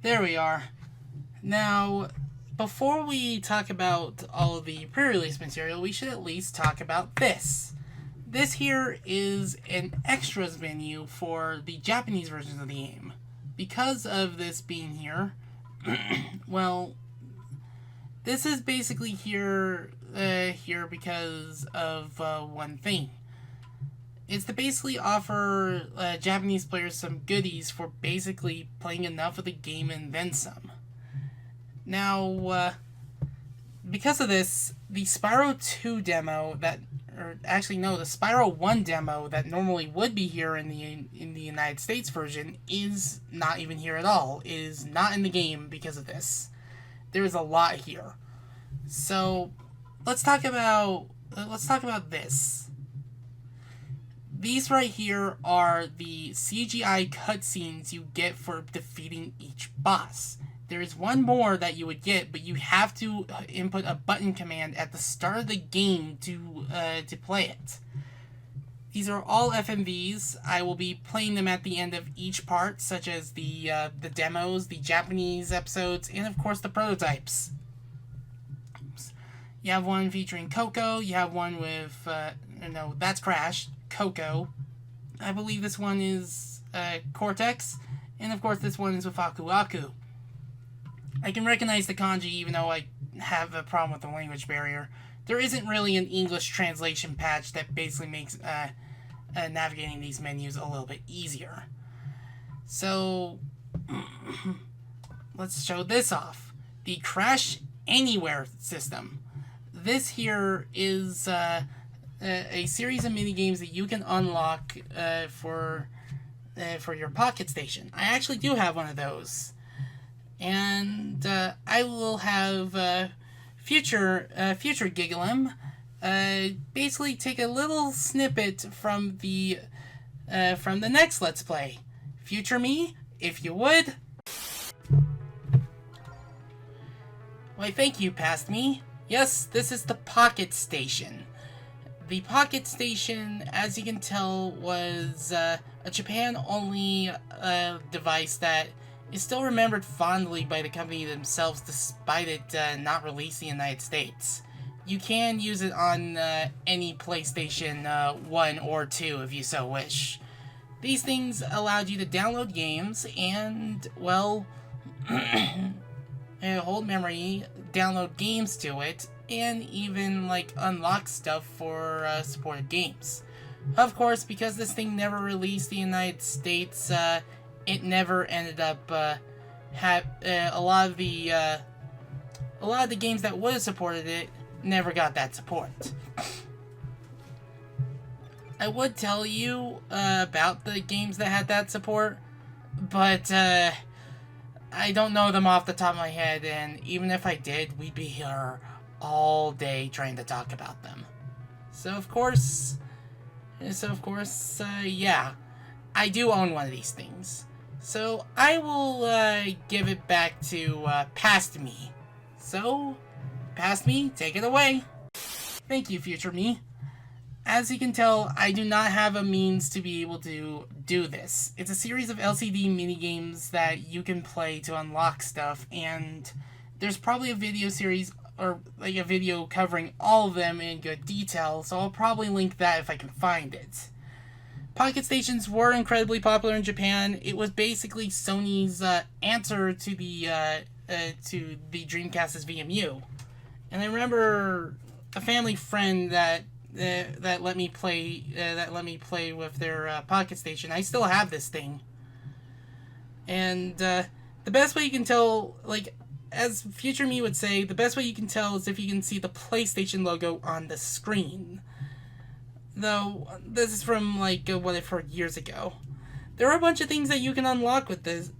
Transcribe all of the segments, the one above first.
There we are. Now, before we talk about all of the pre-release material, we should at least talk about this. This here is an extras menu for the Japanese versions of the game. Because of this being here, well, this is basically here because of one thing. It's to basically offer Japanese players some goodies for basically playing enough of the game and then some. Now, because of this, the Spyro 2 demo the Spyro 1 demo that normally would be here in the United States version is not even here at all. It is not in the game because of this. There is a lot here. So, let's talk about this. These right here are the CGI cutscenes you get for defeating each boss. There is one more that you would get, but you have to input a button command at the start of the game to play it. These are all FMVs. I will be playing them at the end of each part, such as the demos, the Japanese episodes, and of course the prototypes. Oops. You have one featuring Coco. You have one with no, that's Crash. Coco. I believe this one is Cortex, and of course this one is with Aku Aku. I can recognize the kanji even though I have a problem with the language barrier. There isn't really an English translation patch that basically makes navigating these menus a little bit easier. So, let's show this off. The Crash Anywhere system. This here is a series of minigames that you can unlock for your Pocket Station. I actually do have one of those. And I will have future Gigalem basically take a little snippet from the next Let's Play. Future me, if you would. Why, thank you, past me. Yes, this is the Pocket Station. The Pocket Station, as you can tell, was a Japan-only device that is still remembered fondly by the company themselves despite it not released in the United States. You can use it on any PlayStation 1 or 2 if you so wish. These things allowed you to download games and, well, hold memory, download games to it, and even, like, unlock stuff for supported games. Of course, because this thing never released in the United States, it never ended up a lot of the games that would have supported it never got that support. I would tell you about the games that had that support, but I don't know them off the top of my head, and even if I did, we'd be here all day trying to talk about them. So of course, yeah, I do own one of these things. So I will give it back to past me. So, past me, take it away. Thank you, future me. As you can tell, I do not have a means to be able to do this. It's a series of LCD minigames that you can play to unlock stuff, and there's probably a video series or like a video covering all of them in good detail, so I'll probably link that if I can find it. Pocket Stations were incredibly popular in Japan. It was basically Sony's answer to the Dreamcast's VMU. And I remember a family friend that let me play with their Pocket Station. I still have this thing. And the best way you can tell, like, as Future Me would say, the best way you can tell is if you can see the PlayStation logo on the screen. Though, this is from, like, what I've heard years ago. There are a bunch of things that you can unlock with this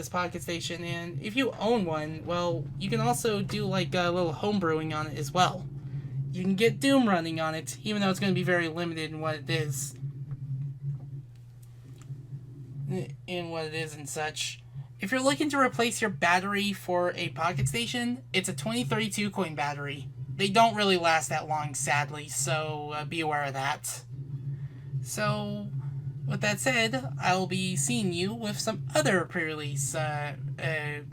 Pocket Station, and if you own one, well, you can also do, like, a little homebrewing on it as well. You can get Doom running on it, even though it's going to be very limited in what it is. And such. If you're looking to replace your battery for a Pocket Station, it's a 2032 coin battery. They don't really last that long, sadly, so be aware of that. So, With that said, I'll be seeing you with some other pre-release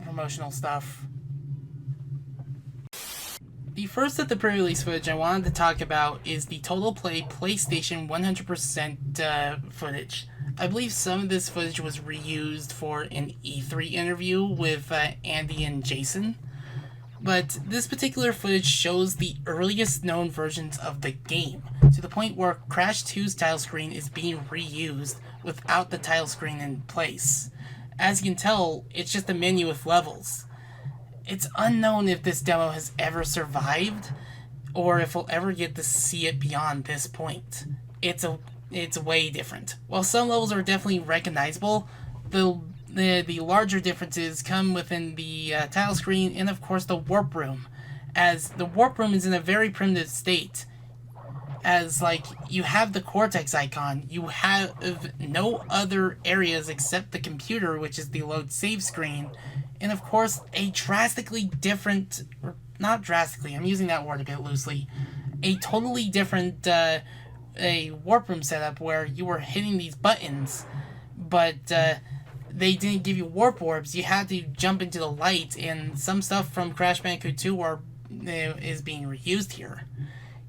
promotional stuff. The first of the pre-release footage I wanted to talk about is the Total Play PlayStation 100% footage. I believe some of this footage was reused for an E3 interview with Andy and Jason. But this particular footage shows the earliest known versions of the game, to the point where Crash 2's title screen is being reused without the title screen in place. As you can tell, it's just a menu with levels. It's unknown if this demo has ever survived, or if we'll ever get to see it beyond this point. It's way different. While some levels are definitely recognizable, the larger differences come within the title screen and, of course, the warp room, as the warp room is in a very primitive state. As, like, you have the Cortex icon, you have no other areas except the computer, which is the load save screen, and, of course, a drastically different, or not drastically, I'm using that word a bit loosely, a totally different a warp room setup where you were hitting these buttons, but they didn't give you warp orbs. You had to jump into the light, and some stuff from Crash Bandicoot 2 is being reused here.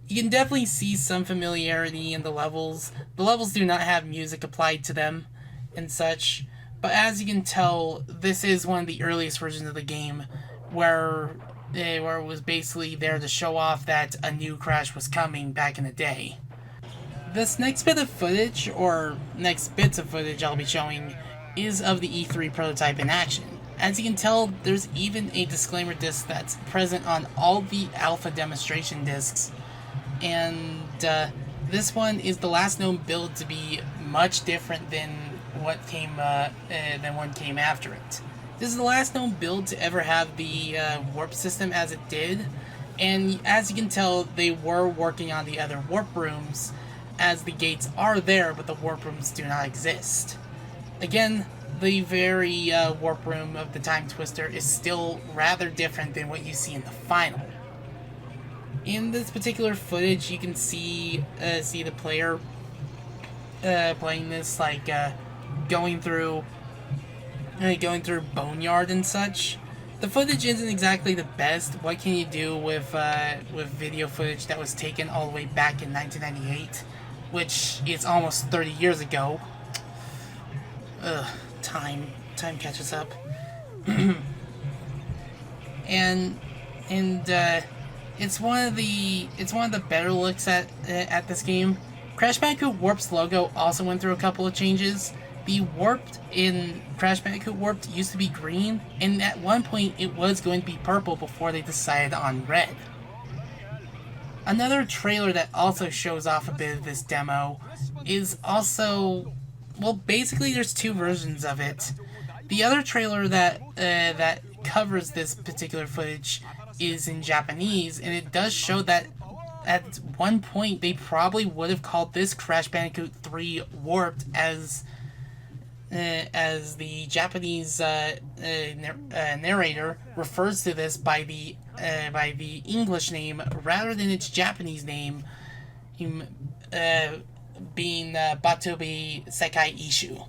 You can definitely see some familiarity in the levels. The levels do not have music applied to them and such, but as you can tell, this is one of the earliest versions of the game where it was basically there to show off that a new Crash was coming back in the day. This next bit of footage, or next bits of footage I'll be showing, is of the E3 prototype in action. As you can tell, there's even a disclaimer disc that's present on all the alpha demonstration discs, and this one is the last known build to be much different than what came after it. This is the last known build to ever have the warp system as it did, and as you can tell, they were working on the other warp rooms, as the gates are there, but the warp rooms do not exist. Again, the very warp room of the Time Twister is still rather different than what you see in the final. In this particular footage, you can see the player playing this, like going through Boneyard and such. The footage isn't exactly the best. What can you do with video footage that was taken all the way back in 1998, which is almost 30 years ago? Time catches up. and it's one of the better looks at this game. Crash Bandicoot Warp's logo also went through a couple of changes. The Warped in Crash Bandicoot Warped used to be green, and at one point it was going to be purple before they decided on red. Another trailer that also shows off a bit of this demo is also, well, basically there's two versions of it. The other trailer that covers this particular footage is in Japanese, and it does show that at one point they probably would have called this Crash Bandicoot 3 Warped, as the Japanese narrator refers to this by the English name rather than its Japanese name, being Batobi Sekai Ishu.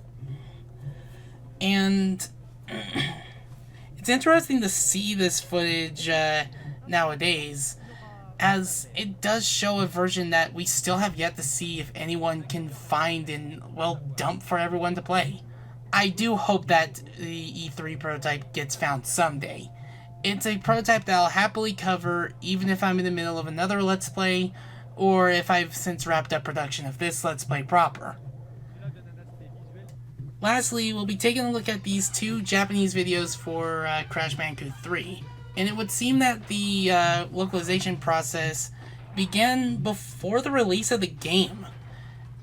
And it's interesting to see this footage nowadays, as it does show a version that we still have yet to see if anyone can find and, well, dump for everyone to play. I do hope that the E3 prototype gets found someday. It's a prototype that I'll happily cover even if I'm in the middle of another Let's Play, or if I've since wrapped up production of this Let's Play proper. Lastly, we'll be taking a look at these two Japanese videos for Crash Bandicoot 3. And it would seem that the localization process began before the release of the game.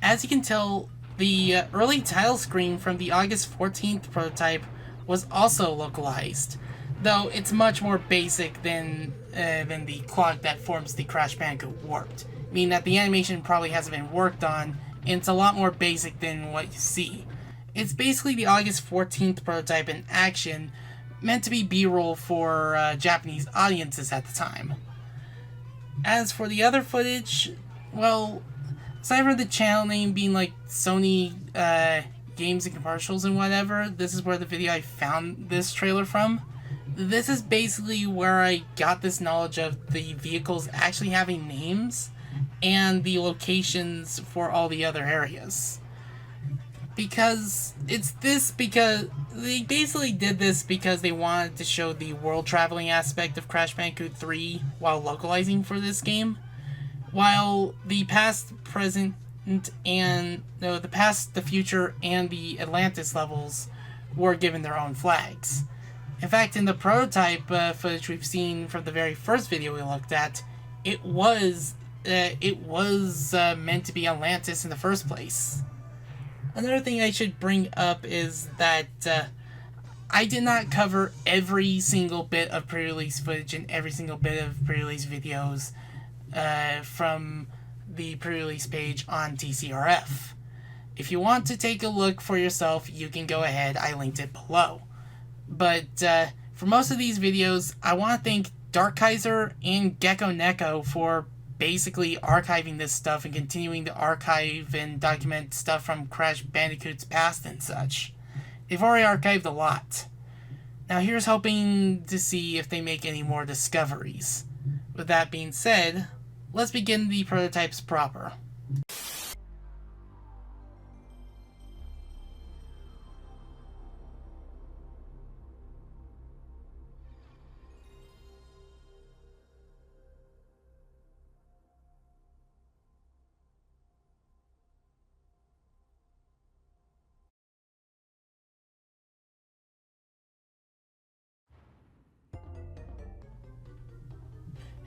As you can tell, the early title screen from the August 14th prototype was also localized, though it's much more basic than the clock that forms the Crash Bandicoot Warped, meaning that the animation probably hasn't been worked on, and it's a lot more basic than what you see. It's basically the August 14th prototype in action, meant to be B-roll for Japanese audiences at the time. As for the other footage, well, aside from the channel name being like Sony Games and Commercials and whatever, this is where the video I found this trailer from. This is basically where I got this knowledge of the vehicles actually having names and the locations for all the other areas. Because they basically did this because they wanted to show the world traveling aspect of Crash Bandicoot 3 while localizing for this game. While the past, present, and the past, the future, and the Atlantis levels were given their own flags. In fact, in the prototype footage we've seen from the very first video we looked at, it was meant to be Atlantis in the first place. Another thing I should bring up is that I did not cover every single bit of pre-release footage and every single bit of pre-release videos from the pre-release page on TCRF. If you want to take a look for yourself, you can go ahead. I linked it below. But for most of these videos, I want to thank Dark Kaiser and Gecko Neko for basically archiving this stuff and continuing to archive and document stuff from Crash Bandicoot's past and such. They've already archived a lot. Now here's hoping to see if they make any more discoveries. With that being said, let's begin the prototypes proper.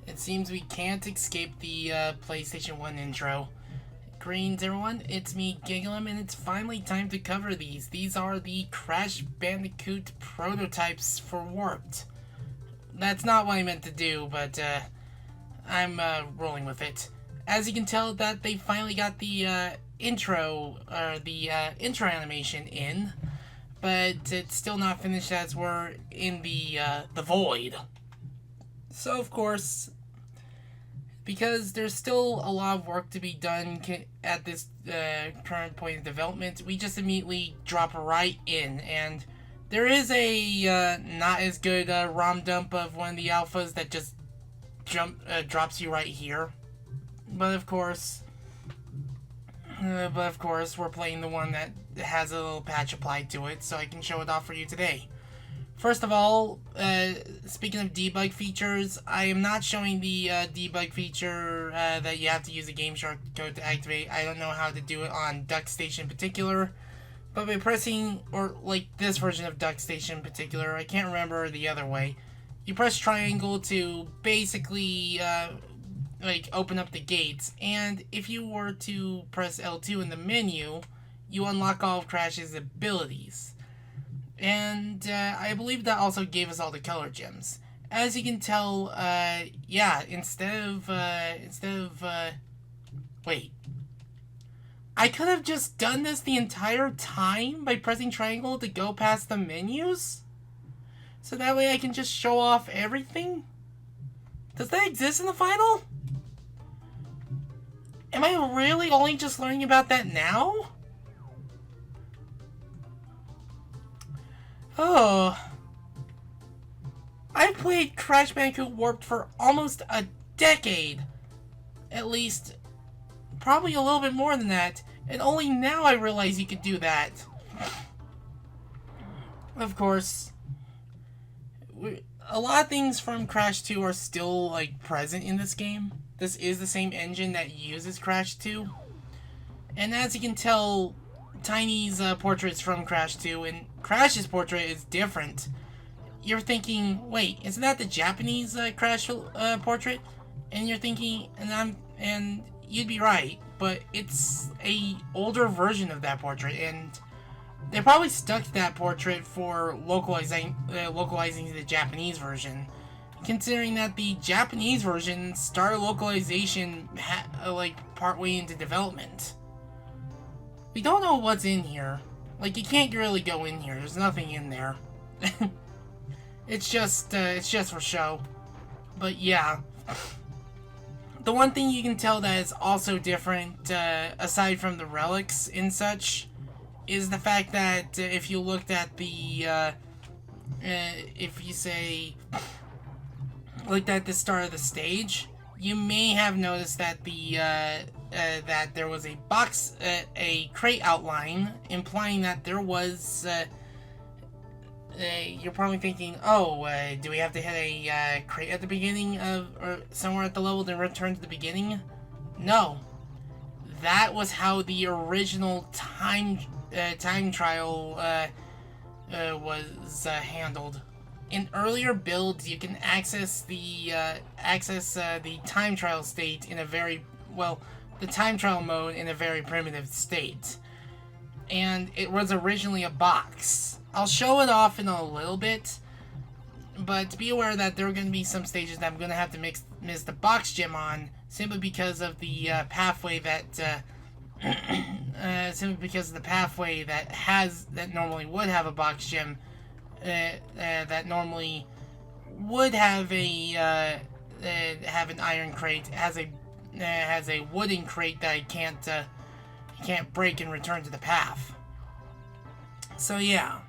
It seems we can't escape the PlayStation 1 intro. Greetings everyone, it's me Gigglim, and it's finally time to cover these. These are the Crash Bandicoot prototypes for Warped. That's not what I meant to do, but I'm rolling with it. As you can tell, that they finally got the intro animation in, but it's still not finished as we're in the void. So of course, because there's still a lot of work to be done at this current point of development, we just immediately drop right in. And there is a not as good ROM dump of one of the alphas that just drops you right here. But of course, we're playing the one that has a little patch applied to it, so I can show it off for you today. First of all, speaking of debug features, I am not showing the debug feature that you have to use a game shortcode to activate. I don't know how to do it on DuckStation in particular, but by pressing, or like this version of DuckStation in particular, I can't remember the other way, you press triangle to basically like open up the gates, and if you were to press L2 in the menu, you unlock all of Crash's abilities. And I believe that also gave us all the color gems. As you can tell, yeah, wait. I could have just done this the entire time by pressing triangle to go past the menus? So that way I can just show off everything? Does that exist in the final? Am I really only just learning about that now? Oh, I've played Crash Bandicoot Warped for almost a decade. At least, probably a little bit more than that. And only now I realize you could do that. Of course, a lot of things from Crash 2 are still, like, present in this game. This is the same engine that uses Crash 2. And as you can tell, Tiny's portrait's from Crash 2, and Crash's portrait is different. You're thinking, wait, isn't that the Japanese Crash portrait? And you're thinking, and you'd be right, but it's a older version of that portrait, and they probably stuck to that portrait for localizing the Japanese version, considering that the Japanese version started localization like partway into development. We don't know what's in here. Like, you can't really go in here. There's nothing in there. It's just for show. But yeah. the one thing you can tell that is also different, aside from the relics and such, is the fact that if you looked at the, if you say, looked at the start of the stage, you may have noticed that that there was a a crate outline, implying that there was, you're probably thinking, oh, do we have to hit a crate at the beginning of, or somewhere at the level to return to the beginning? No. That was how the original time trial was handled. In earlier builds, you can access the time trial state in a very, well, the time trial mode in a very primitive state. And it was originally a box. I'll show it off in a little bit, but be aware that there are going to be some stages that I'm going to have to miss the box gem on, simply because of the pathway that that normally would have a box gem, that normally would have a have an iron crate, has a wooden crate that you can't break and return to the path. So yeah.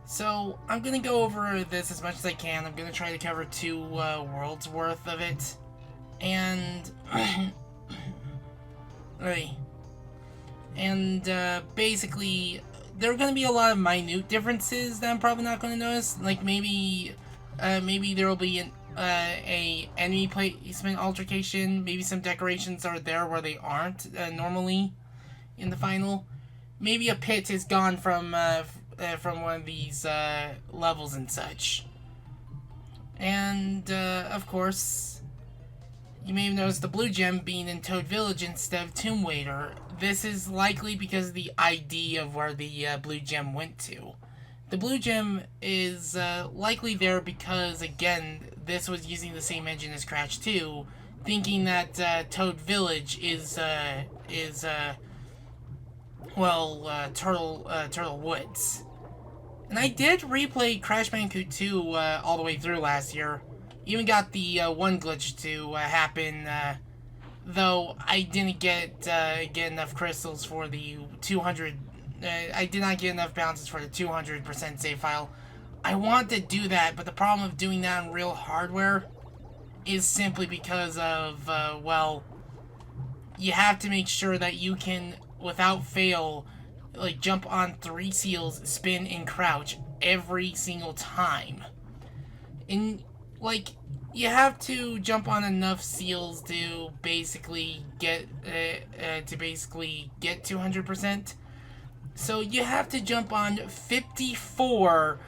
So I'm gonna go over this as much as I can. I'm gonna try to cover 2 worlds worth of it, and basically there are gonna be a lot of minute differences that I'm probably not gonna notice. Like maybe there will be a enemy placement altercation. Maybe some decorations are there where they aren't normally in the final. Maybe a pit is gone from one of these levels and such. And of course, you may have noticed the blue gem being in Toad Village instead of Tomb Raider. This is likely because of the ID of where the blue gem went to. The blue gem is likely there because, again, this was using the same engine as Crash 2, thinking that Toad Village is Turtle Woods. And I did replay Crash Bandicoot 2 all the way through last year. Even got the one glitch to happen, though I didn't get enough crystals for the 200. I did not get enough bounces for the 200% save file. I want to do that, but the problem of doing that on real hardware is simply because of, well, you have to make sure that you can, without fail, like, jump on 3 seals, spin, and crouch every single time. And, like, you have to jump on enough seals to basically get 200%. So you have to jump on 54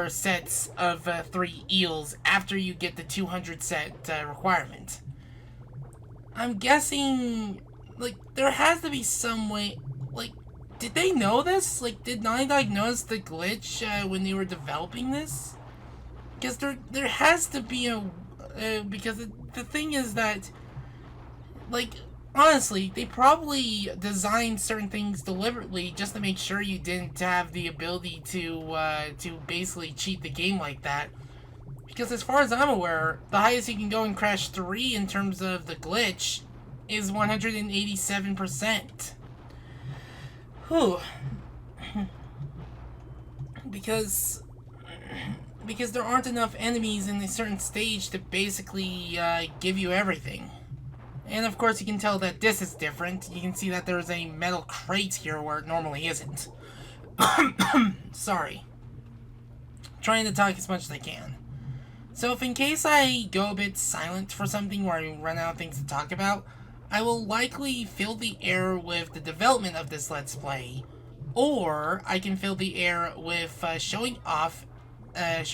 sets of 3 eels after you get the 200 set requirement. I'm guessing, like, there has to be some way, like, did they know this? Like, did Naughty Dog notice the glitch when they were developing this? Because there has to be a, because the thing is that, like, honestly, they probably designed certain things deliberately just to make sure you didn't have the ability to basically cheat the game like that. Because as far as I'm aware, the highest you can go in Crash 3 in terms of the glitch is 187%. Whew. Because there aren't enough enemies in a certain stage to basically give you everything. And of course you can tell that this is different. You can see that there's a metal crate here where it normally isn't. Sorry. Trying to talk as much as I can. So if in case I go a bit silent for something where I run out of things to talk about, I will likely fill the air with the development of this Let's Play, or I can fill the air with showing off an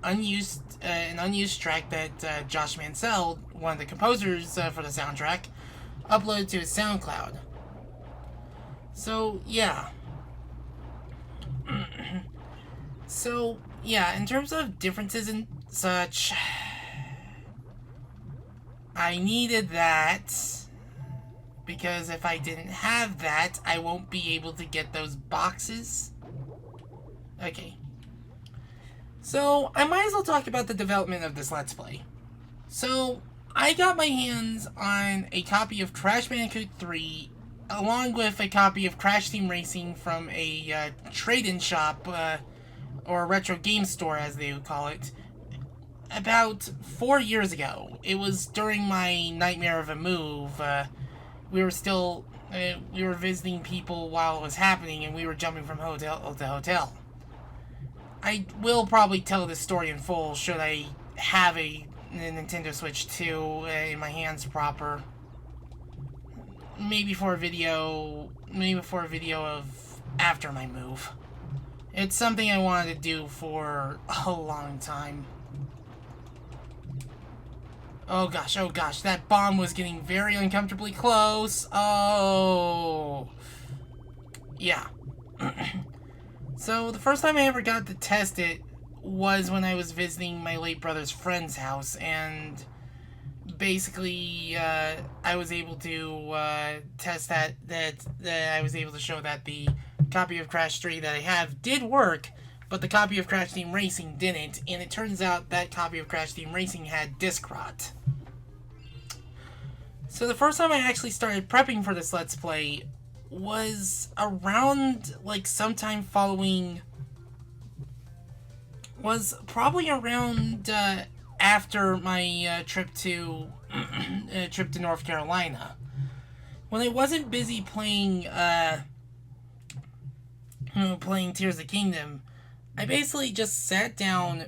unused track that Josh Mansell, one of the composers for the soundtrack, uploaded to his SoundCloud. So yeah. So yeah, in terms of differences and such, I needed that, because if I didn't have that, I won't be able to get those boxes. Okay. So, I might as well talk about the development of this Let's Play. So, I got my hands on a copy of Crash Bandicoot 3, along with a copy of Crash Team Racing from a trade-in shop, or a retro game store as they would call it, about 4 years ago. It was during my nightmare of a move. We were visiting people while it was happening, and we were jumping from hotel to hotel. I will probably tell this story in full should I have a Nintendo Switch 2 in my hands proper. Maybe for a video of after my move. It's something I wanted to do for a long time. Oh gosh, that bomb was getting very uncomfortably close. Oh. Yeah. So, the first time I ever got to test it was when I was visiting my late brother's friend's house, and basically, I was able to test that I was able to show that the copy of Crash 3 that I have did work, but the copy of Crash Team Racing didn't, and it turns out that copy of Crash Team Racing had disc rot. So the first time I actually started prepping for this Let's Play was around, like, sometime following... was probably around, after my, trip to North Carolina. When I wasn't busy playing, playing Tears of the Kingdom, I basically just sat down,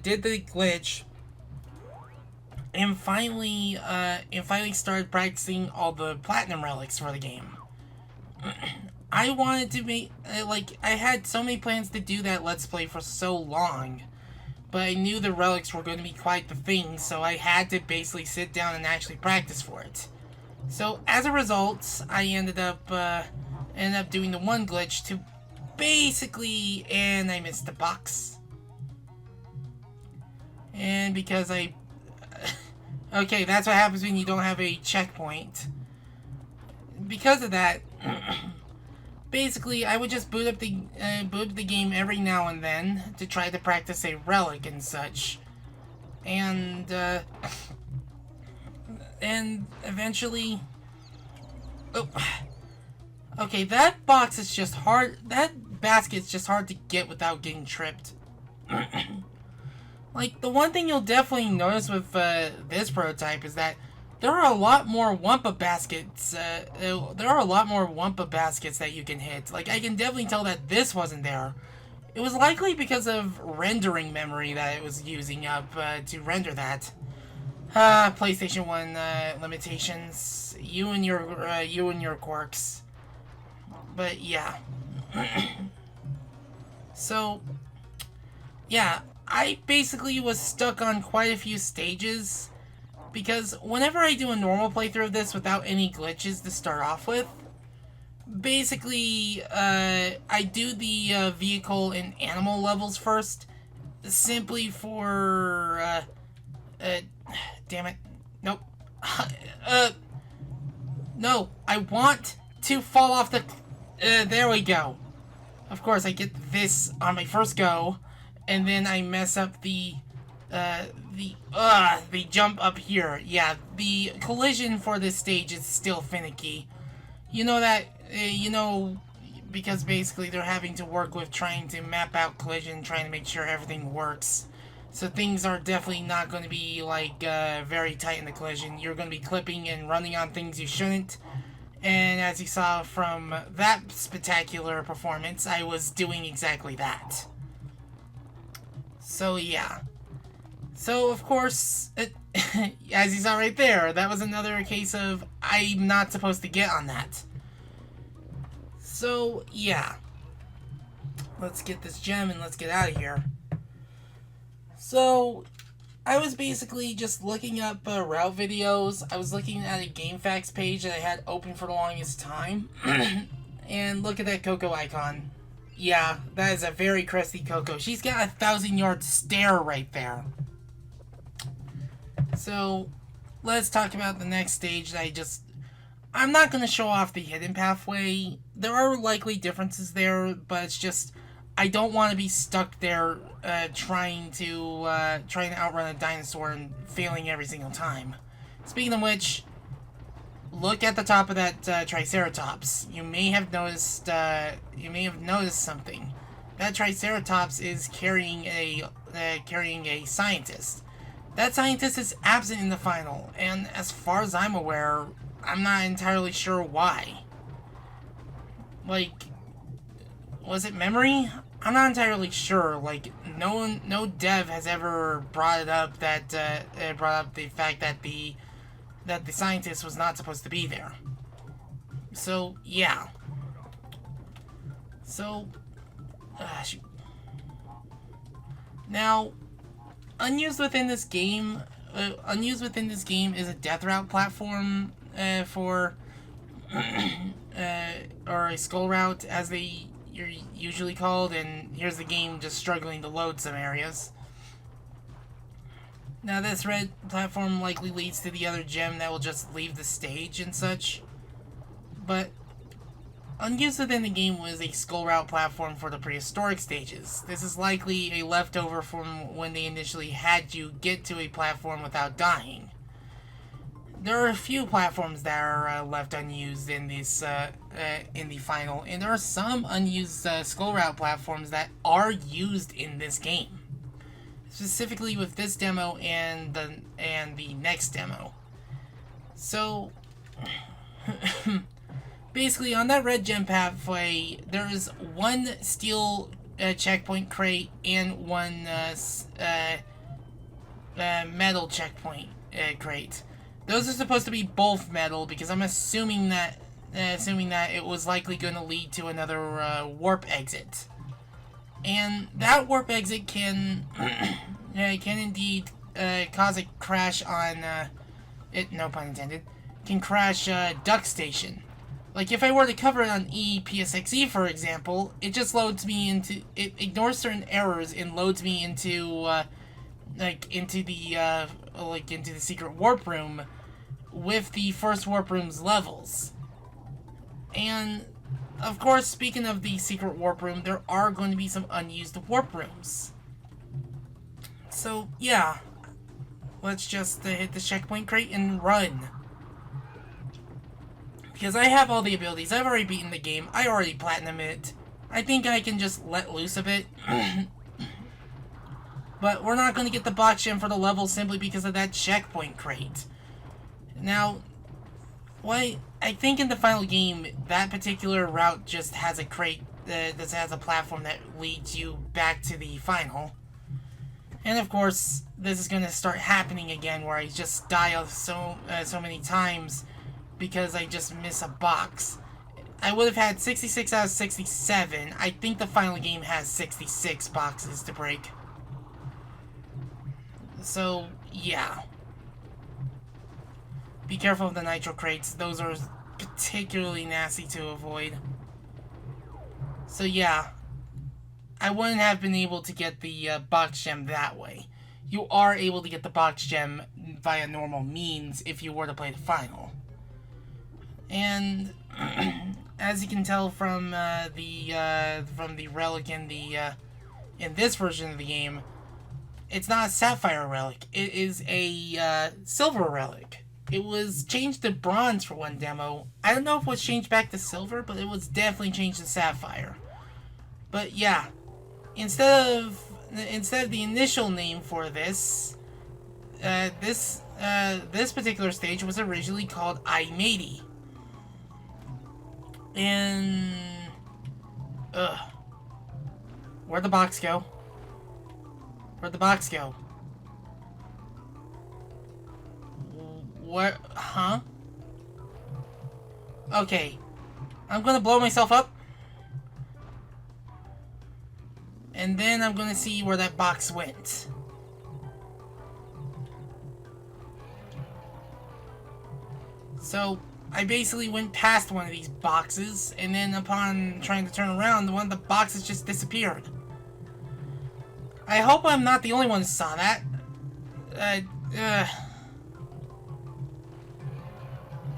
did the glitch, and finally started practicing all the platinum relics for the game. I wanted to make, I had so many plans to do that Let's Play for so long, but I knew the relics were going to be quite the thing, so I had to basically sit down and actually practice for it. So, as a result, I ended up doing the one glitch to basically, and I missed the box. And because okay, that's what happens when you don't have a checkpoint. Because of that, basically, I would just boot up the game every now and then to try to practice a relic and such, and eventually, okay, that box is just hard. That basket's just hard to get without getting tripped. Like, the one thing you'll definitely notice with this prototype is that there are a lot more Wumpa baskets. There are a lot more Wumpa baskets that you can hit. Like, I can definitely tell that this wasn't there. It was likely because of rendering memory that it was using up to render that. PlayStation 1 limitations. You and your quirks. But yeah. So, yeah, I basically was stuck on quite a few stages, because whenever I do a normal playthrough of this without any glitches to start off with, basically, I do the vehicle and animal levels first, simply for, damn it, nope, no, I want to fall off the, there we go. Of course, I get this on my first go, and then I mess up the jump up here. Yeah, the collision for this stage is still finicky. You know that, because basically they're having to work with trying to map out collision, trying to make sure everything works. So things are definitely not going to be, like, very tight in the collision. You're going to be clipping and running on things you shouldn't. And as you saw from that spectacular performance, I was doing exactly that. So, yeah. So, of course, as you saw right there, that was another case of I'm not supposed to get on that. So, yeah. Let's get this gem and let's get out of here. So, I was basically just looking up route videos. I was looking at a GameFAQs page that I had open for the longest time. And look at that Coco icon. Yeah, that is a very crusty Coco. She's got a 1,000-yard stare right there. So, let's talk about the next stage that I'm not going to show off the hidden pathway. There are likely differences there, but it's just, I don't want to be stuck there trying to outrun a dinosaur and failing every single time. Speaking of which, look at the top of that Triceratops. You may have noticed something. That Triceratops is carrying a scientist. That scientist is absent in the final, and as far as I'm aware, I'm not entirely sure why. Like, was it memory? I'm not entirely sure. Like, no dev has ever brought up the fact that the scientist was not supposed to be there. So yeah. So, now, unused within this game is a death route platform or a skull route, as they are usually called, and here's the game just struggling to load some areas. Now this red platform likely leads to the other gem that will just leave the stage and such, but unused within the game was a skull route platform for the prehistoric stages. This is likely a leftover from when they initially had you get to a platform without dying. There are a few platforms that are left unused in this in the final, and there are some unused skull route platforms that are used in this game, specifically with this demo and the next demo. So basically, on that red gem pathway, there is one steel checkpoint crate and one metal checkpoint crate. Those are supposed to be both metal, because I'm assuming that it was likely going to lead to another warp exit, and that warp exit can indeed cause a crash on it. No pun intended. Can crash Duck Station. Like, if I were to cover it on EPSXE, for example, it just loads me into... It ignores certain errors and loads me into into the secret warp room with the first warp room's levels. And, of course, speaking of the secret warp room, there are going to be some unused warp rooms. So, yeah. Let's just hit the checkpoint crate and run. Because I have all the abilities. I've already beaten the game. I already platinumed it. I think I can just let loose a bit. But we're not going to get the box gem for the level simply because of that checkpoint crate. Now, I think in the final game, that particular route just has a crate that has a platform that leads you back to the final. And of course, this is going to start happening again, where I just die so many times because I just miss a box. I would have had 66 out of 67. I think the final game has 66 boxes to break. So, yeah. Be careful of the nitro crates. Those are particularly nasty to avoid. So, yeah. I wouldn't have been able to get the box gem that way. You are able to get the box gem via normal means if you were to play the final. And as you can tell from the relic in this version of the game, it's not a sapphire relic. It is a silver relic. It was changed to bronze for one demo. I don't know if it was changed back to silver, but it was definitely changed to sapphire. But yeah, instead of the initial name for this, this particular stage was originally called I-80. And where'd the box go? Where'd the box go? What? Huh? Okay. I'm gonna blow myself up. And then I'm gonna see where that box went. So, I basically went past one of these boxes, and then upon trying to turn around, one of the boxes just disappeared. I hope I'm not the only one who saw that.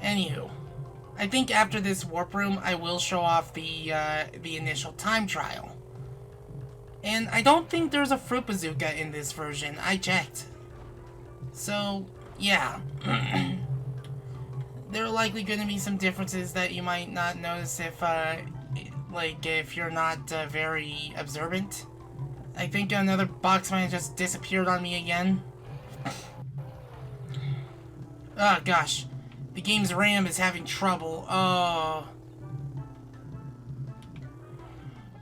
Anywho, I think after this warp room, I will show off the initial time trial. And I don't think there's a fruit bazooka in this version. I checked. So, yeah. There are likely going to be some differences that you might not notice if, if you're not very observant. I think another boxman just disappeared on me again. Oh, gosh. The game's RAM is having trouble. Oh.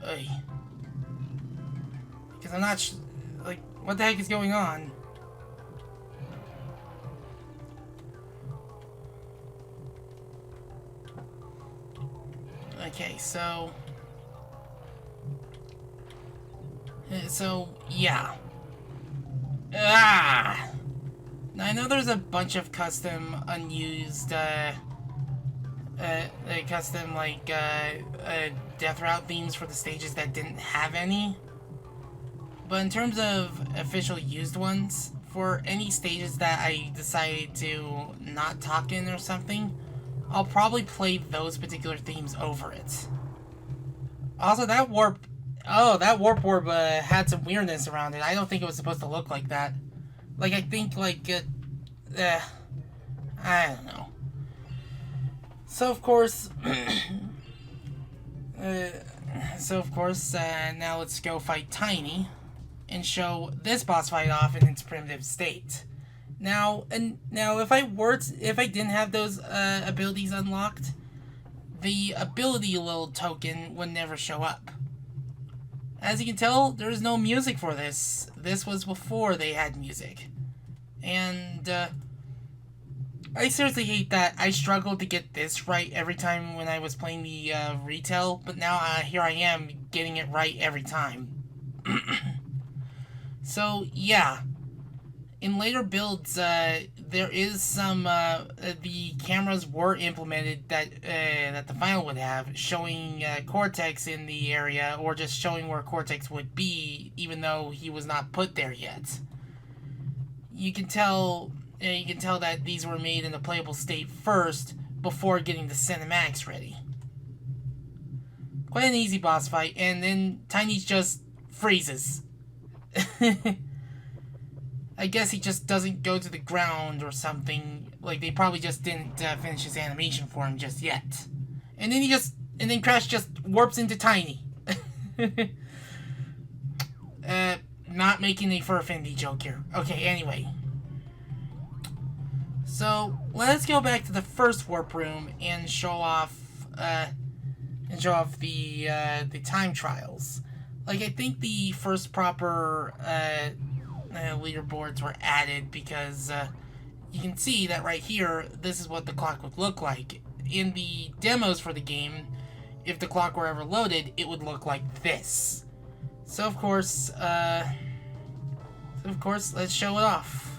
Ugh. Because I'm not what the heck is going on? Okay, so, yeah. Ah! Now, I know there's a bunch of custom, unused, death route themes for the stages that didn't have any. But in terms of official used ones, for any stages that I decided to not talk in or something, I'll probably play those particular themes over it. Also, that warp orb had some weirdness around it. I don't think it was supposed to look like that. I think, I don't know. So, of course, now let's go fight Tiny and show this boss fight off in its primitive state. Now, if I didn't have those abilities unlocked, the ability little token would never show up. As you can tell, there's no music for this. This was before they had music. And, I seriously hate that I struggled to get this right every time when I was playing the retail, but now here I am getting it right every time. So, yeah. In later builds, there is some, the cameras were implemented that the final would have, showing Cortex in the area, or just showing where Cortex would be, even though he was not put there yet. You can tell that these were made in a playable state first, before getting the cinematics ready. Quite an easy boss fight, and then Tiny just freezes. I guess he just doesn't go to the ground or something. They probably just didn't finish his animation for him just yet. And then Crash just warps into Tiny. Not making a Furfindy joke here. Okay, anyway. So, let's go back to the first warp room and show off the time trials. I think the first proper leaderboards were added because you can see that right here, this is what the clock would look like. In the demos for the game, if the clock were ever loaded, it would look like this. So of course, let's show it off.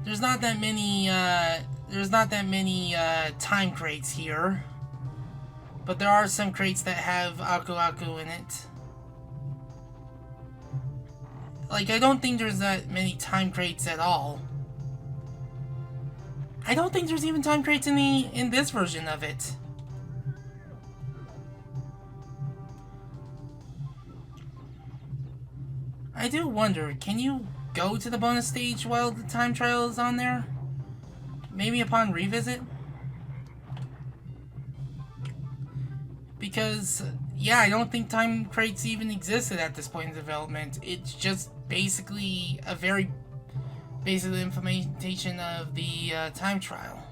There's not that many time crates here, but there are some crates that have Aku Aku in it. I don't think there's that many time crates at all. I don't think there's even time crates in this version of it. I do wonder, can you go to the bonus stage while the time trial is on there? Maybe upon revisit? Because, yeah, I don't think time crates even existed at this point in development. It's just basically a very basic implementation of the time trial.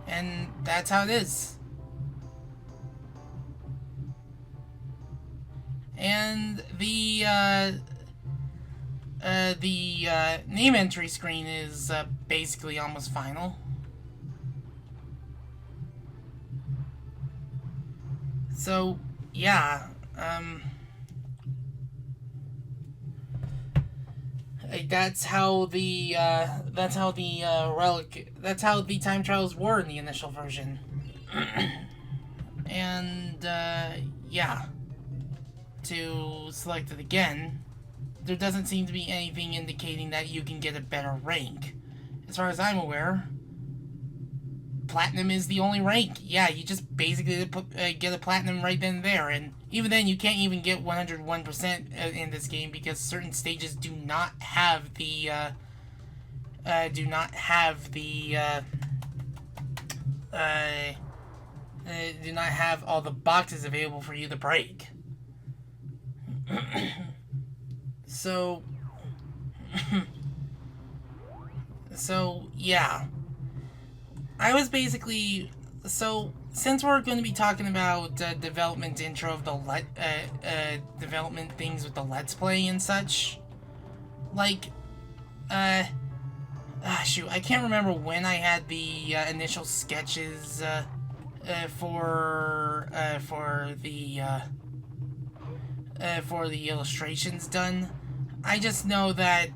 And that's how it is. And the name entry screen is basically almost final. So, yeah, that's how the time trials were in the initial version. And yeah, to select it again, there doesn't seem to be anything indicating that you can get a better rank. As far as I'm aware, platinum is the only rank. Yeah, you just basically get a platinum right then and there, and even then you can't even get 101% in this game because certain stages do not have the do not have all the boxes available for you to break. So yeah, I was basically, so since we're going to be talking about development intro of the development things with the Let's Play and such, like, shoot, I can't remember when I had the initial sketches for the illustrations done. I just know that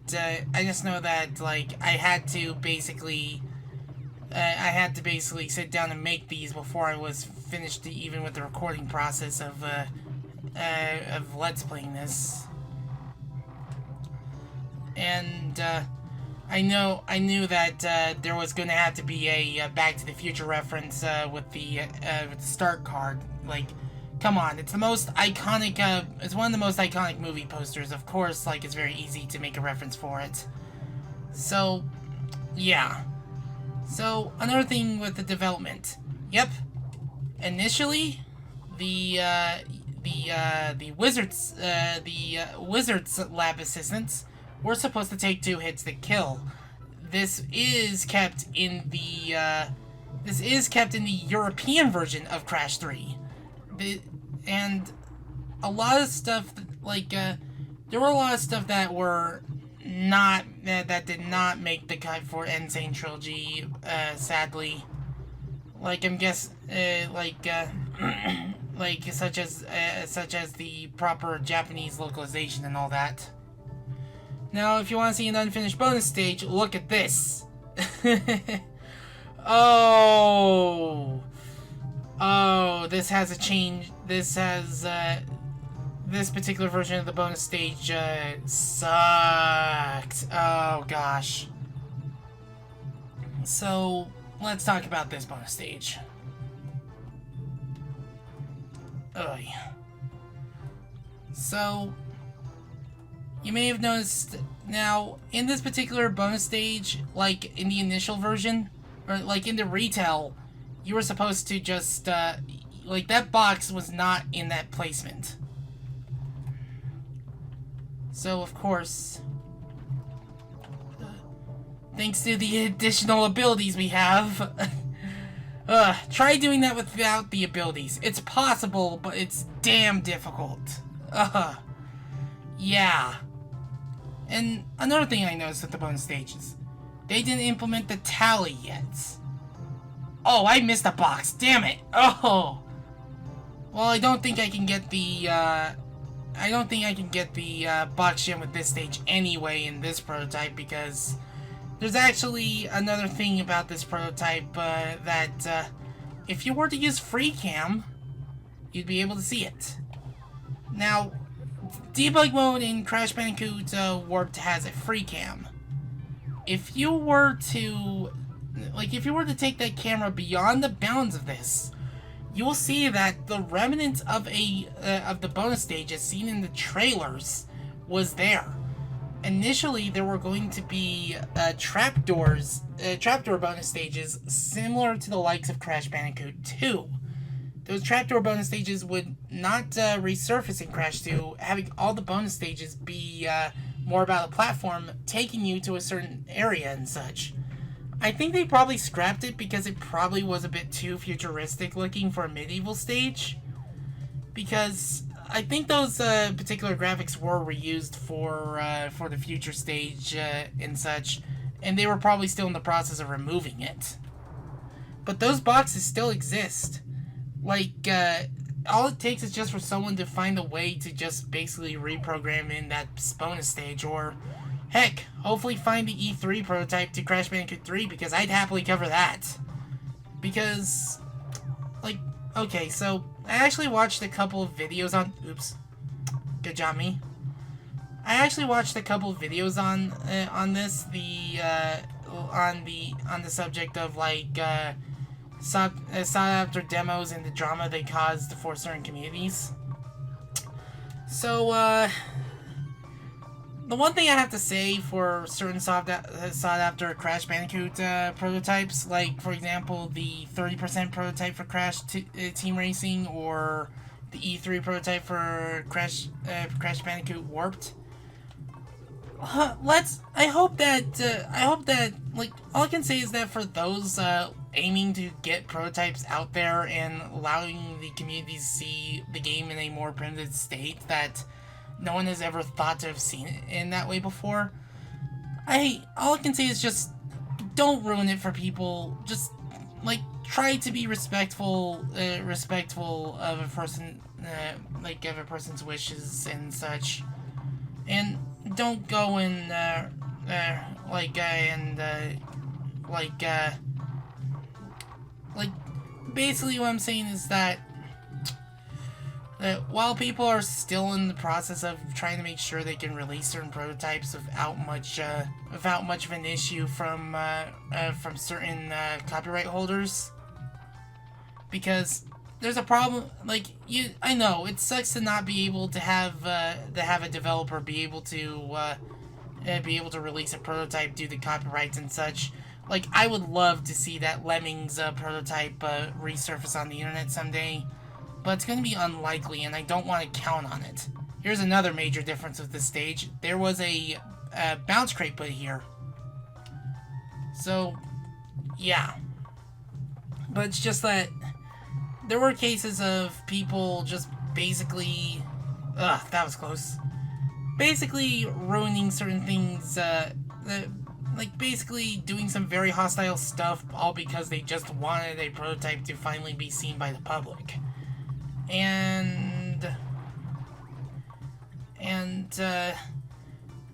like I had to basically sit down and make these before I was finished even with the recording process of Let's Playing this. And I knew that there was going to have to be a Back to the Future reference with the start card. Like, come on, it's the most iconic, it's one of the most iconic movie posters. Of course, like, it's very easy to make a reference for it. So, yeah. So, another thing with the development. Yep. Initially, the Wizards lab assistants were supposed to take 2 hits to kill. This is kept in the European version of Crash 3. And a lot of stuff, like, there were a lot of stuff that were not, that did not make the cut for Insane Trilogy, sadly. Like, such as the proper Japanese localization and all that. Now, if you want to see an unfinished bonus stage, look at this. Oh, this has a change. This has, this particular version of the bonus stage, sucked. Oh, gosh. So, let's talk about this bonus stage. Ugh. So, you may have noticed, now, in this particular bonus stage, like, in the initial version, or, like, in the retail, you were supposed to just, like, that box was not in that placement. So, of course, thanks to the additional abilities we have, try doing that without the abilities. It's possible, but it's damn difficult. Yeah. And another thing I noticed with the bonus stages, they didn't implement the tally yet. Oh, I missed a box. Damn it. Oh. Well, I don't think I can get the, box gem with this stage anyway in this prototype, because there's actually another thing about this prototype, that, if you were to use free cam, you'd be able to see it. Now, debug mode in Crash Bandicoot Warped has a free cam. If you were to take that camera beyond the bounds of this, you will see that the remnants of the bonus stage as seen in the trailers was there. Initially, there were going to be trapdoor bonus stages similar to the likes of Crash Bandicoot 2. Those trapdoor bonus stages would not resurface in Crash 2, having all the bonus stages be more about a platform taking you to a certain area and such. I think they probably scrapped it because it probably was a bit too futuristic looking for a medieval stage. Because I think those particular graphics were reused for the future stage and such, and they were probably still in the process of removing it. But those boxes still exist. Like, all it takes is just for someone to find a way to just basically reprogram in that bonus stage, or heck, hopefully find the E3 prototype to Crash Bandicoot 3, because I'd happily cover that. Because, like, okay, so I actually watched a couple of videos on, oops, good job me. I actually watched a couple of videos on this, on the subject of, like, sought after demos and the drama they caused for certain communities. So, the one thing I have to say for certain sought after Crash Bandicoot prototypes, like for example the 30% prototype for Crash Team Racing, or the E3 prototype for Crash Bandicoot Warped. I hope that like all I can say is that for those aiming to get prototypes out there and allowing the community to see the game in a more primitive state that no one has ever thought to have seen it in that way before. All I can say is just don't ruin it for people. Just like try to be respectful of a person, of a person's wishes and such, and don't go and basically what I'm saying is that while people are still in the process of trying to make sure they can release certain prototypes without much of an issue from certain copyright holders, because there's a problem. I know it sucks to not be able to have a developer be able to release a prototype due to copyrights and such. Like, I would love to see that Lemmings prototype resurface on the internet someday. But it's going to be unlikely, and I don't want to count on it. Here's another major difference with this stage. There was a bounce crate put here. So, yeah. But it's just that there were cases of people just basically... that was close. Basically ruining certain things, basically doing some very hostile stuff, all because they just wanted a prototype to finally be seen by the public. And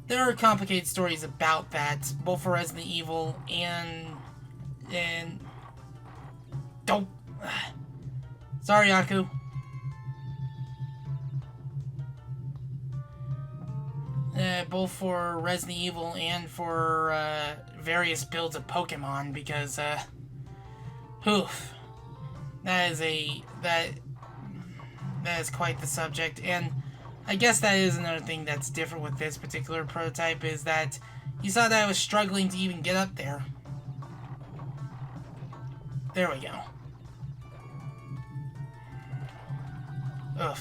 there are complicated stories about that, both for Resident Evil and don't. Sorry, Aku. Both for Resident Evil and for various builds of Pokemon, because that is quite the subject. And I guess that is another thing that's different with this particular prototype, is that you saw that I was struggling to even get up there. There we go. Ugh.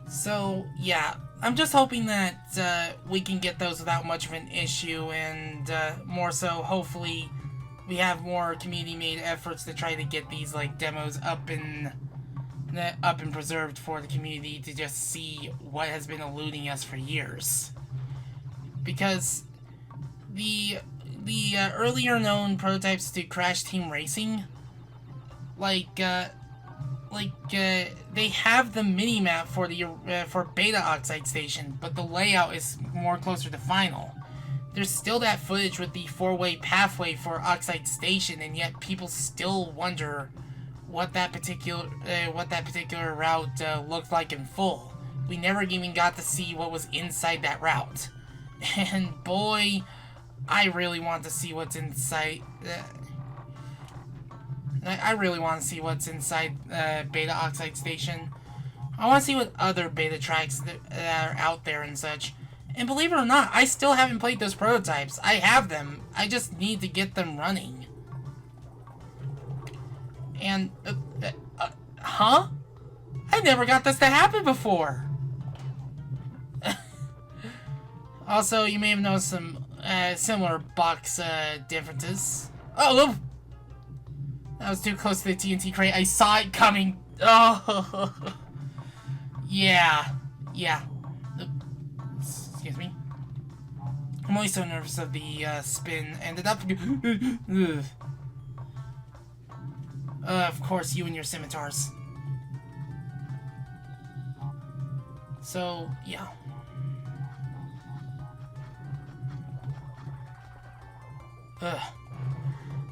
So, yeah. I'm just hoping that we can get those without much of an issue, and more so, hopefully, we have more community-made efforts to try to get these demos up and preserved for the community to just see what has been eluding us for years. Because the earlier known prototypes to Crash Team Racing, they have the mini-map for Beta Oxide Station, but the layout is more closer to final. There's still that footage with the 4-way pathway for Oxide Station, and yet people still wonder what that particular route looked like in full. We never even got to see what was inside that route. And boy, I really want to see what's inside. I really want to see what's inside Beta Oxide Station. I want to see what other beta tracks that are out there and such. And believe it or not, I still haven't played those prototypes. I have them. I just need to get them running. And, huh? I never got this to happen before. Also, you may have noticed some similar box differences. Oh, that was too close to the TNT crate. I saw it coming. Oh, yeah. Excuse me. I'm always so nervous of the spin. Ended up. Of course, you and your scimitars. So, yeah.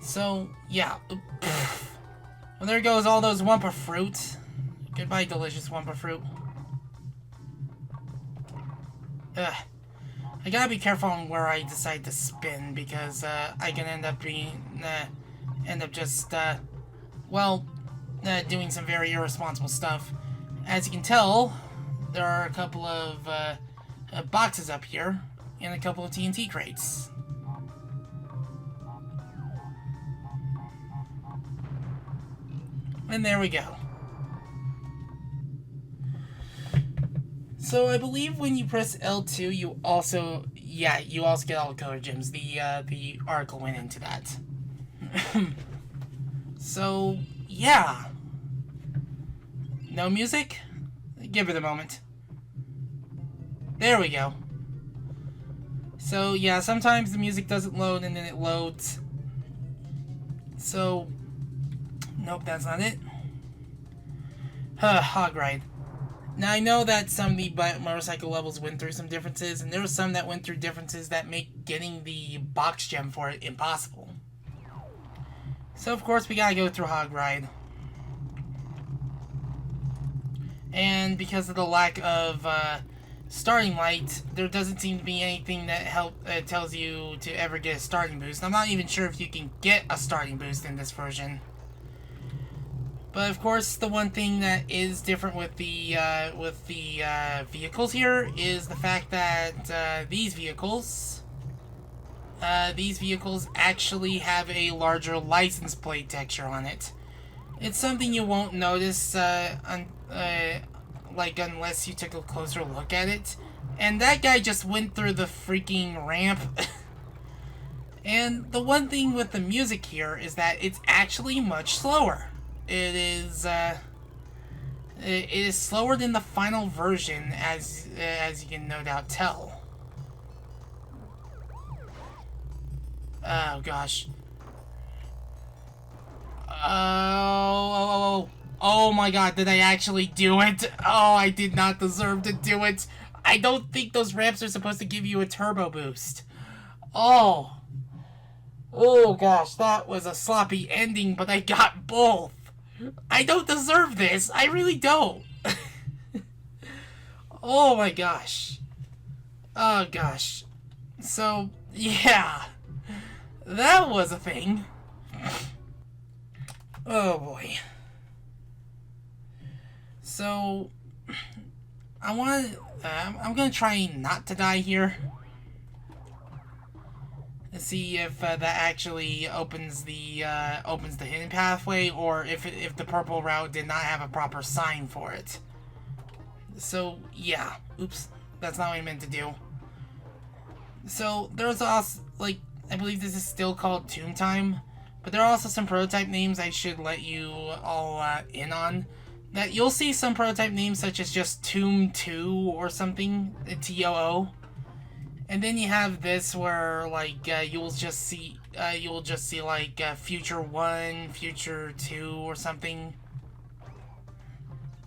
So, yeah. Well, there goes all those Wumpa fruit. Goodbye, delicious Wumpa fruit. I gotta be careful on where I decide to spin, because I can end up well, doing some very irresponsible stuff. As you can tell, there are a couple of boxes up here and a couple of TNT crates. And there we go. So I believe when you press L2, you also get all the color gems. The article went into that. So yeah. No music? Give it a moment. There we go. So yeah, sometimes the music doesn't load and then it loads. So nope, that's not it. Hog ride. Now I know that some of the motorcycle levels went through some differences, and there were some that went through differences that make getting the box gem for it impossible. So of course we gotta go through hog ride. And because of the lack of starting light, there doesn't seem to be anything that tells you to ever get a starting boost. I'm not even sure if you can get a starting boost in this version. But of course, the one thing that is different with the vehicles here is the fact that these vehicles actually have a larger license plate texture on it. It's something you won't notice unless you took a closer look at it. And that guy just went through the freaking ramp. And the one thing with the music here is that it's actually much slower. It is slower than the final version, as you can no doubt tell. Oh gosh. Oh my god, did I actually do it? Oh, I did not deserve to do it. I don't think those ramps are supposed to give you a turbo boost. Oh gosh, that was a sloppy ending, but I got both. I don't deserve this. I really don't. Oh my gosh. Oh gosh. So, yeah. That was a thing. Oh boy. So, I'm gonna try not to die here. Let's see if that actually opens the hidden pathway, or if the purple route did not have a proper sign for it. So yeah, oops, that's not what I meant to do. So there's also, like, I believe this is still called Tomb Time, but there are also some prototype names I should let you all in on. That you'll see some prototype names such as just Tomb 2 or something, TOO. And then you have this where, like, you'll just see like Future 1, Future 2 or something.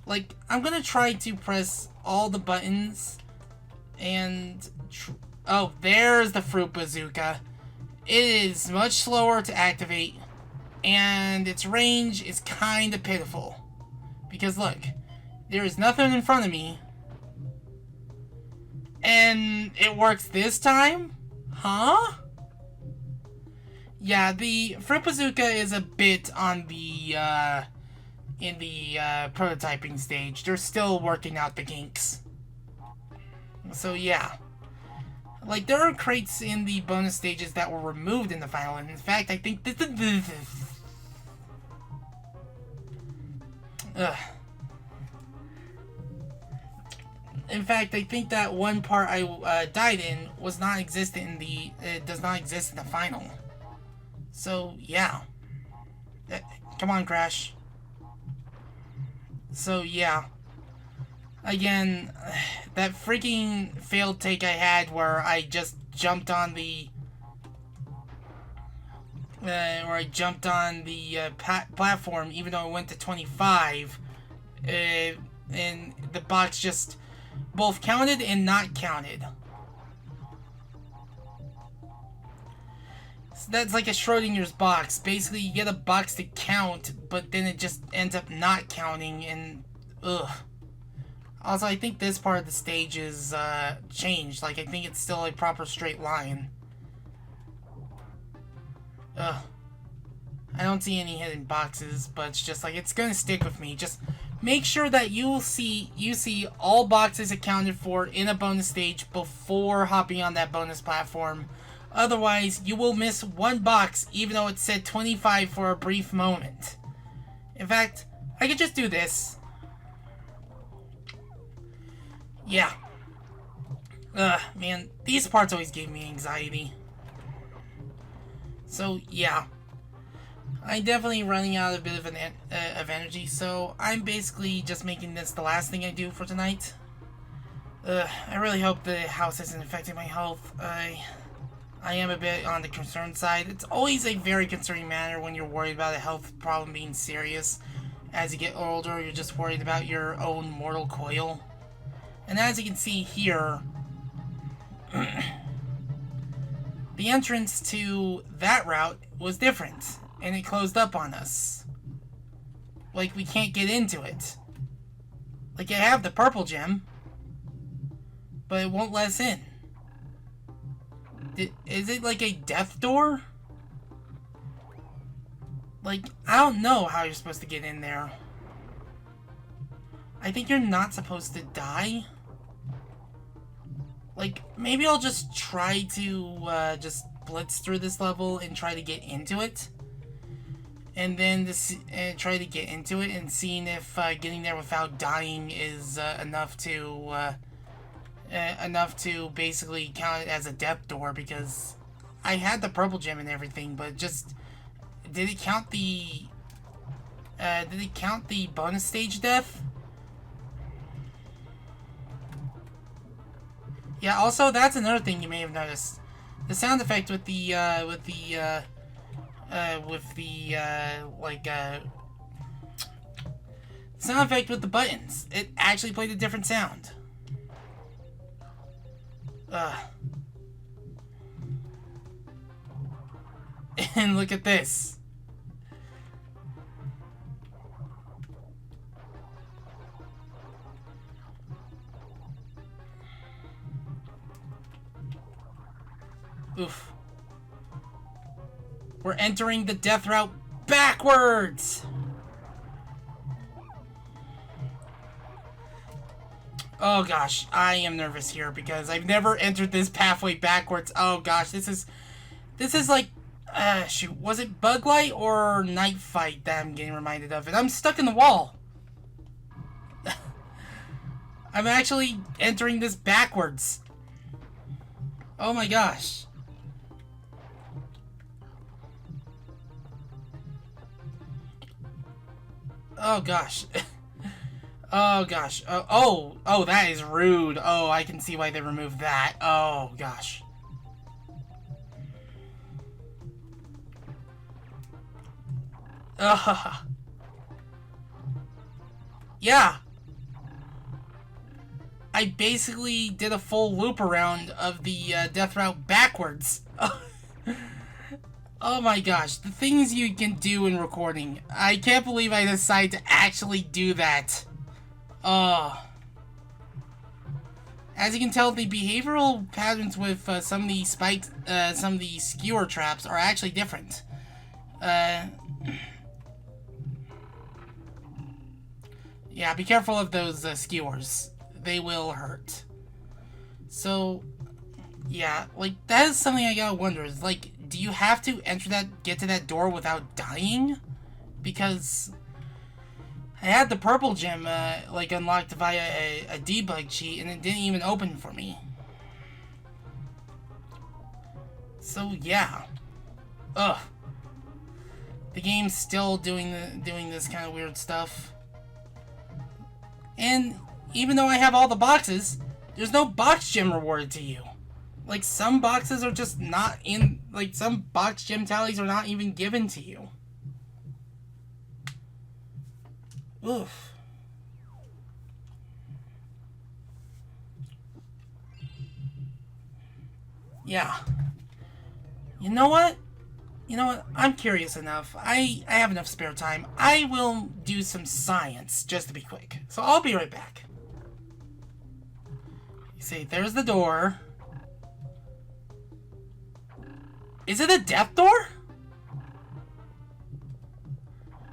Like, I'm gonna try to press all the buttons and oh, there's the fruit bazooka. It is much slower to activate, and its range is kind of pitiful. Because look, there is nothing in front of me. And it works this time? Huh? Yeah, the Fruit Bazooka is a bit on the, in the, prototyping stage. They're still working out the kinks. So, yeah. Like, there are crates in the bonus stages that were removed in the final, and in fact, I think in fact, I think that one part I died in was not existent in the does not exist in the final. So yeah, come on, Crash. So yeah, again, that freaking failed take I had where I just jumped on the platform even though it went to 25, and the box just both counted and not counted. So that's like a Schrodinger's box. Basically, you get a box to count, but then it just ends up not counting, and ugh. Also, I think this part of the stage is changed. Like, I think it's still a proper straight line. Ugh. I don't see any hidden boxes, but it's just like, it's gonna stick with me. Just make sure that you see all boxes accounted for in a bonus stage before hopping on that bonus platform. Otherwise, you will miss one box, even though it said 25 for a brief moment. In fact, I could just do this. Yeah. Ugh, man, these parts always gave me anxiety. So, yeah. I'm definitely running out a bit of energy, so I'm basically just making this the last thing I do for tonight. I really hope the house isn't affecting my health. I am a bit on the concerned side. It's always a very concerning matter when you're worried about a health problem being serious. As you get older, you're just worried about your own mortal coil. And as you can see here, the entrance to that route was different, and it closed up on us. Like, we can't get into it. Like, I have the purple gem, but it won't let us in. Is it like a death door? Like, I don't know how you're supposed to get in there. I think you're not supposed to die. Like, maybe I'll just try to just blitz through this level and try to get into it. And then try to get into it and seeing if getting there without dying is enough to basically count it as a death door, because I had the purple gem and everything, but just did it count the bonus stage death? Yeah, also that's another thing you may have noticed. The sound effect with the sound effect with the buttons. It actually played a different sound. And look at this. Oof. We're entering the death route backwards! Oh gosh, I am nervous here because I've never entered this pathway backwards. Oh gosh, this is like, shoot, was it Bug Light or Night Fight that I'm getting reminded of? And I'm stuck in the wall. I'm actually entering this backwards. Oh my gosh. Oh gosh. Oh gosh. Oh, that is rude. Oh, I can see why they removed that. Oh gosh. Yeah. I basically did a full loop around of the death route backwards. Oh my gosh, the things you can do in recording. I can't believe I decided to actually do that. Oh. As you can tell, the behavioral patterns with some of the spikes, some of the skewer traps are actually different. Yeah, be careful of those skewers. They will hurt. So, yeah, like, that is something I gotta wonder. Is, like, do you have to get to that door without dying? Because I had the purple gem, like, unlocked via a debug cheat, and it didn't even open for me. So, yeah. Ugh. The game's still doing this kind of weird stuff. And even though I have all the boxes, there's no box gem rewarded to you. Like, some boxes are just not in, like, some box gem tallies are not even given to you. Oof. Yeah. You know what? I'm curious enough. I have enough spare time. I will do some science, just to be quick. So I'll be right back. You see, there's the door. Is it a death door?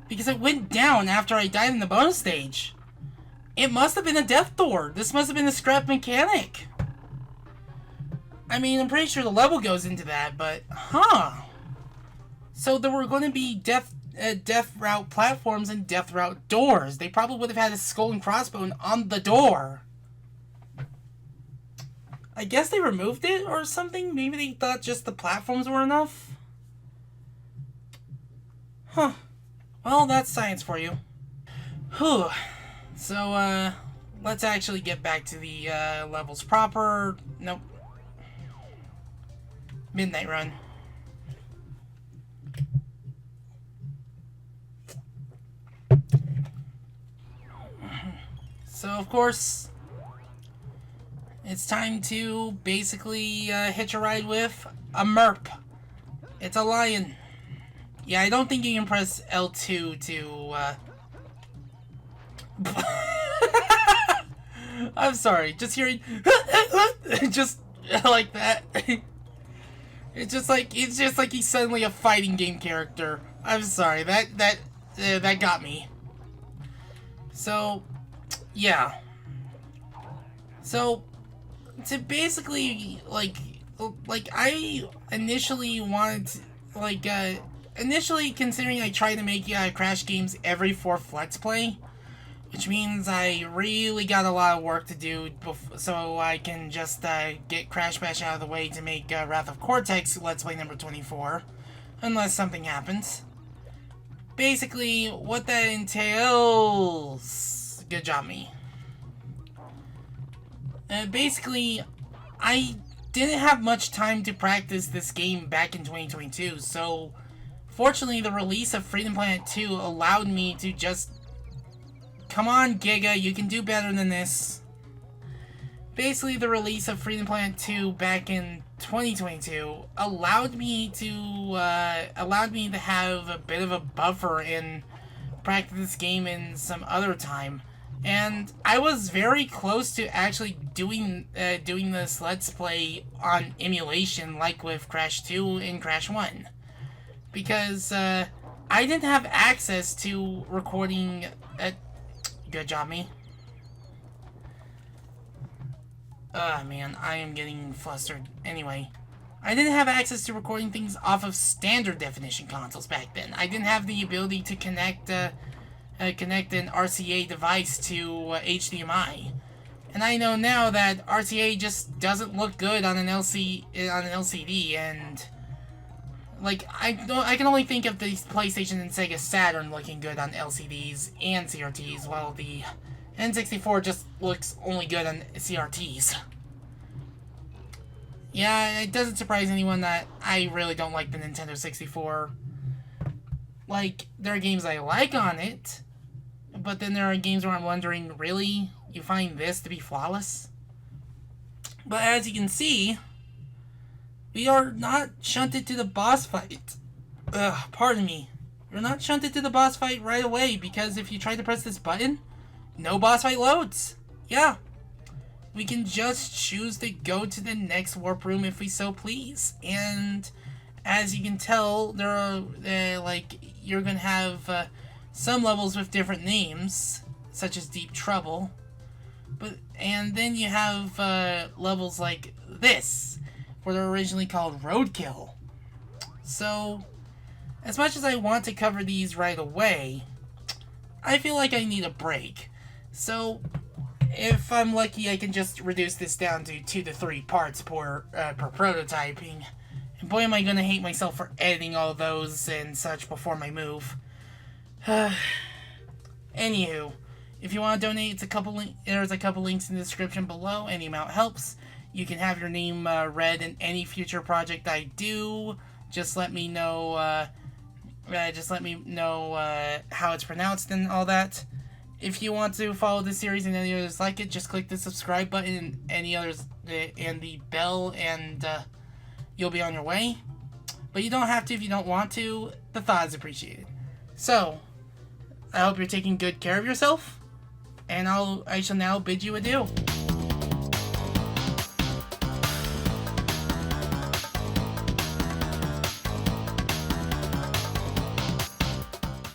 Because it went down after I died in the bonus stage. It must have been a death door. This must have been a scrap mechanic. I mean, I'm pretty sure the level goes into that, but... Huh. So there were going to be death route platforms and death route doors. They probably would have had a skull and crossbone on the door. I guess they removed it or something? Maybe they thought just the platforms were enough? Huh. Well, that's science for you. Whew. So, let's actually get back to the, levels proper. Nope. Midnight Run. So, of course, it's time to basically hitch a ride with a merp. It's a lion. Yeah, I don't think you can press L2 to, I'm sorry, just hearing just like that. It's just like he's suddenly a fighting game character. I'm sorry, that got me. So, yeah. So, to basically, like I initially wanted to, initially considering I tried to make Crash games every 4th Let's Play, which means I really got a lot of work to do so I can just get Crash Bash out of the way to make Wrath of Cortex Let's Play number 24, unless something happens. Basically, what that entails... Good job, me. Basically, I didn't have much time to practice this game back in 2022, so fortunately the release of Freedom Planet 2 allowed me to just... Come on, Giga, you can do better than this. Basically, the release of Freedom Planet 2 back in 2022 allowed me to have a bit of a buffer and practice this game in some other time. And I was very close to actually doing this Let's Play on emulation, like with Crash 2 and Crash 1. Because I didn't have access to recording... Good job, me. Man, I am getting flustered. Anyway, I didn't have access to recording things off of standard definition consoles back then. I didn't have the ability to connect an RCA device to HDMI. And I know now that RCA just doesn't look good on an LCD, and like I can only think of the PlayStation and Sega Saturn looking good on LCDs and CRTs, while the N64 just looks only good on CRTs. Yeah, it doesn't surprise anyone that I really don't like the Nintendo 64. Like, there are games I like on it, but then there are games where I'm wondering, really? You find this to be flawless? But as you can see, we are not shunted to the boss fight. Pardon me. We're not shunted to the boss fight right away, because if you try to press this button, no boss fight loads. Yeah. We can just choose to go to the next warp room if we so please. And as you can tell, there are, you're going to have some levels with different names, such as Deep Trouble. And then you have levels like this, where they're originally called Roadkill. So, as much as I want to cover these right away, I feel like I need a break. So, if I'm lucky, I can just reduce this down to 2 to 3 parts per prototyping. And boy, am I going to hate myself for editing all those and such before my move. Anywho, if you want to donate, there's a couple links in the description below. Any amount helps. You can have your name read in any future project I do. Just let me know. How it's pronounced and all that. If you want to follow this series and any others like it, just click the subscribe button and any others and the bell, and you'll be on your way. But you don't have to if you don't want to. The thought is appreciated. So, I hope you're taking good care of yourself, and I shall now bid you adieu.